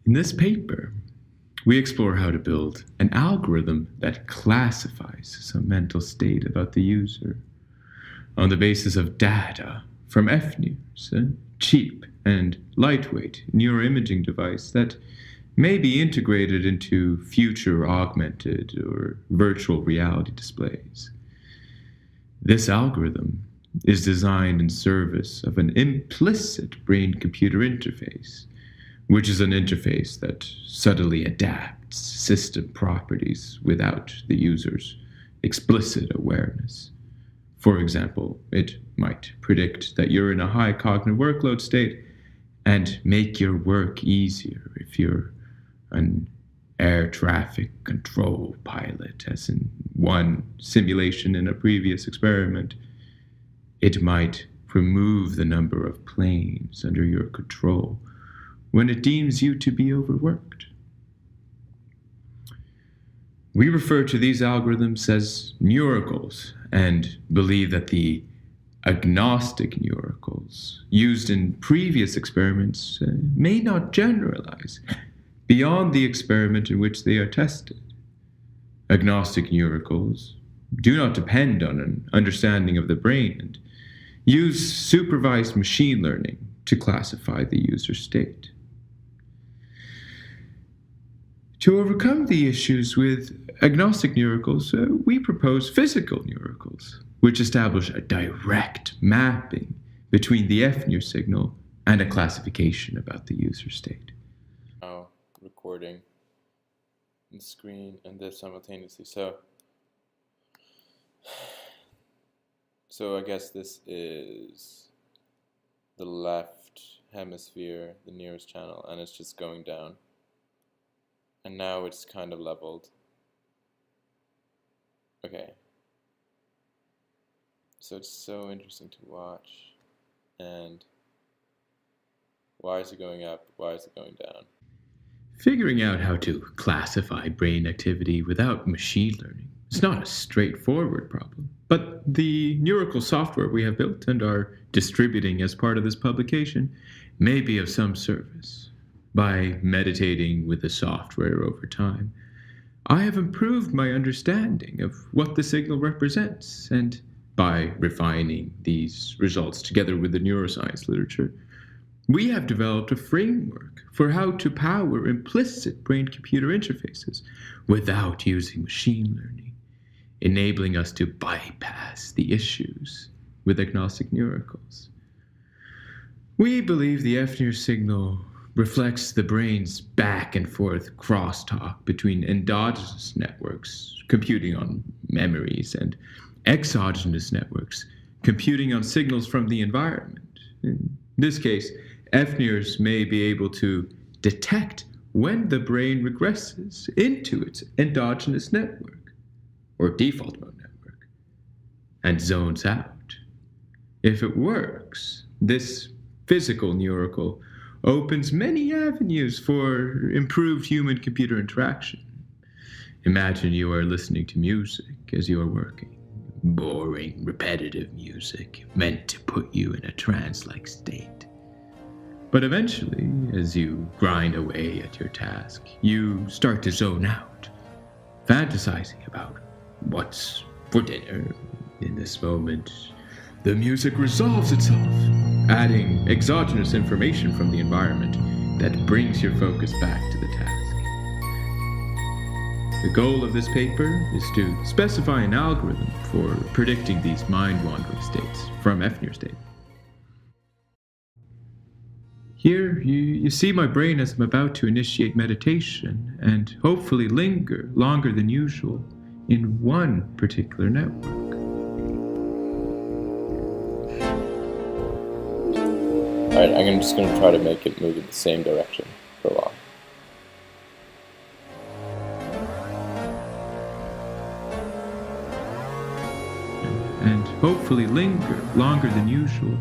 In this paper, we explore how to build an algorithm that classifies some mental state about the user on the basis of data from FNIRS, a cheap and lightweight neuroimaging device that may be integrated into future augmented or virtual reality displays. This algorithm is designed in service of an implicit brain-computer interface, which is an interface that subtly adapts system properties without the user's explicit awareness. For example, it might predict that you're in a high cognitive workload state and make your work easier if you're an air traffic control pilot, as in one simulation in a previous experiment. It might remove the number of planes under your control when it deems you to be overworked. We refer to these algorithms as Neuracles and believe that the agnostic Neuracles used in previous experiments may not generalize beyond the experiment in which they are tested. Agnostic Neuracles do not depend on an understanding of the brain and use supervised machine learning to classify the user state. To overcome the issues with agnostic Neuracles, we propose physical Neuracles, which establish a direct mapping between the FNIR signal and a classification about the user state. Now recording the screen and this simultaneously. So I guess this is the left hemisphere, the nearest channel, and it's just going down. And now it's kind of leveled. Okay. So it's so interesting to watch. And why is it going up? Why is it going down? Figuring out how to classify brain activity without machine learning is not a straightforward problem. But the Neuracle software we have built and are distributing as part of this publication may be of some service. By meditating with the software over time, I have improved my understanding of what the signal represents, and by refining these results together with the neuroscience literature, we have developed a framework for how to power implicit brain-computer interfaces without using machine learning, enabling us to bypass the issues with agnostic Neuracles. We believe the FNIR signal reflects the brain's back and forth crosstalk between endogenous networks computing on memories and exogenous networks computing on signals from the environment. In this case, FNIRs may be able to detect when the brain regresses into its endogenous network, or default mode network, and zones out. If it works, this physical Neuracle opens many avenues for improved human-computer interaction. Imagine you are listening to music as you are working. Boring, repetitive music meant to put you in a trance-like state. But eventually, as you grind away at your task, you start to zone out, fantasizing about what's for dinner. In this moment, the music resolves itself, adding exogenous information from the environment that brings your focus back to the task. The goal of this paper is to specify an algorithm for predicting these mind-wandering states from FNIR state. Here, you see my brain as I'm about to initiate meditation and hopefully linger longer than usual in one particular network. Alright, I'm just going to try to make it move in the same direction for a while. And hopefully linger longer than usual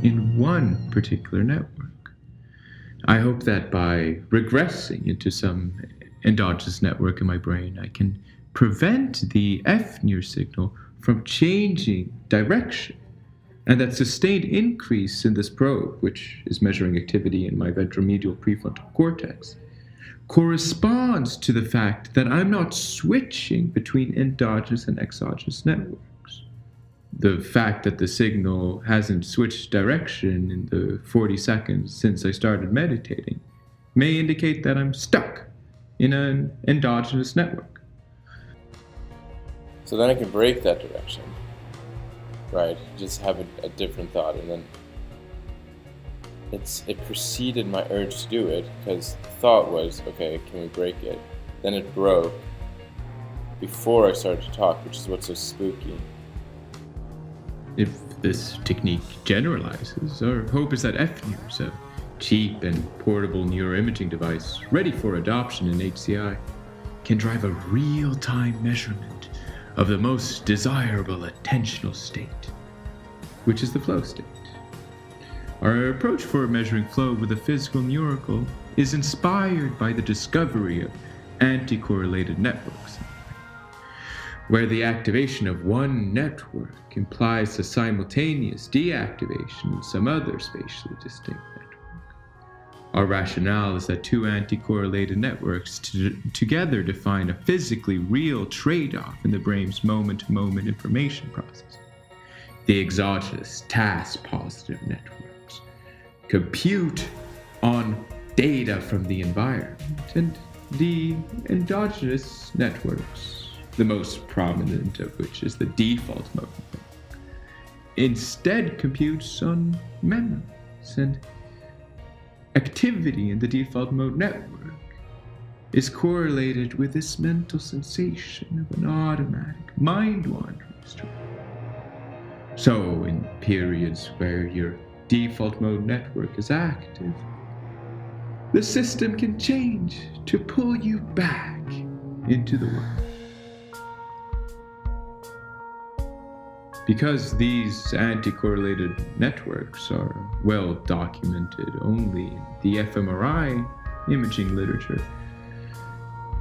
in one particular network. I hope that by regressing into some endogenous network in my brain, I can prevent the FNIR signal from changing direction, and that sustained increase in this probe, which is measuring activity in my ventromedial prefrontal cortex, corresponds to the fact that I'm not switching between endogenous and exogenous networks. The fact that the signal hasn't switched direction in the 40 seconds since I started meditating may indicate that I'm stuck in an endogenous network. So then I can break that direction, right? Just have a different thought, and then it preceded my urge to do it, because the thought was, okay, can we break it? Then it broke before I started to talk, which is what's so spooky. If this technique generalizes, our hope is that FNIRS, a cheap and portable neuroimaging device ready for adoption in HCI, can drive a real-time measurement of the most desirable attentional state, which is the flow state. Our approach for measuring flow with a physical neuracle is inspired by the discovery of anti-correlated networks, where the activation of one network implies the simultaneous deactivation of some other spatially distinct network. Our rationale is that two anti-correlated networks together define a physically real trade-off in the brain's moment-to-moment information processing. The exogenous task-positive networks compute on data from the environment, and the endogenous networks, the most prominent of which is the default mode network, instead computes on memories, and activity in the default mode network is correlated with this mental sensation of an automatic mind-wandering stream. So in periods where your default mode network is active, the system can change to pull you back into the world. Because these anti-correlated networks are well documented only in the fMRI imaging literature,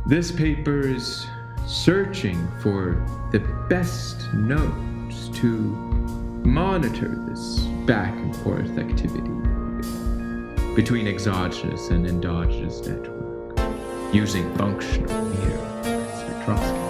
this paper is searching for the best nodes to monitor this back and forth activity between exogenous and endogenous network using functional near spectroscopy.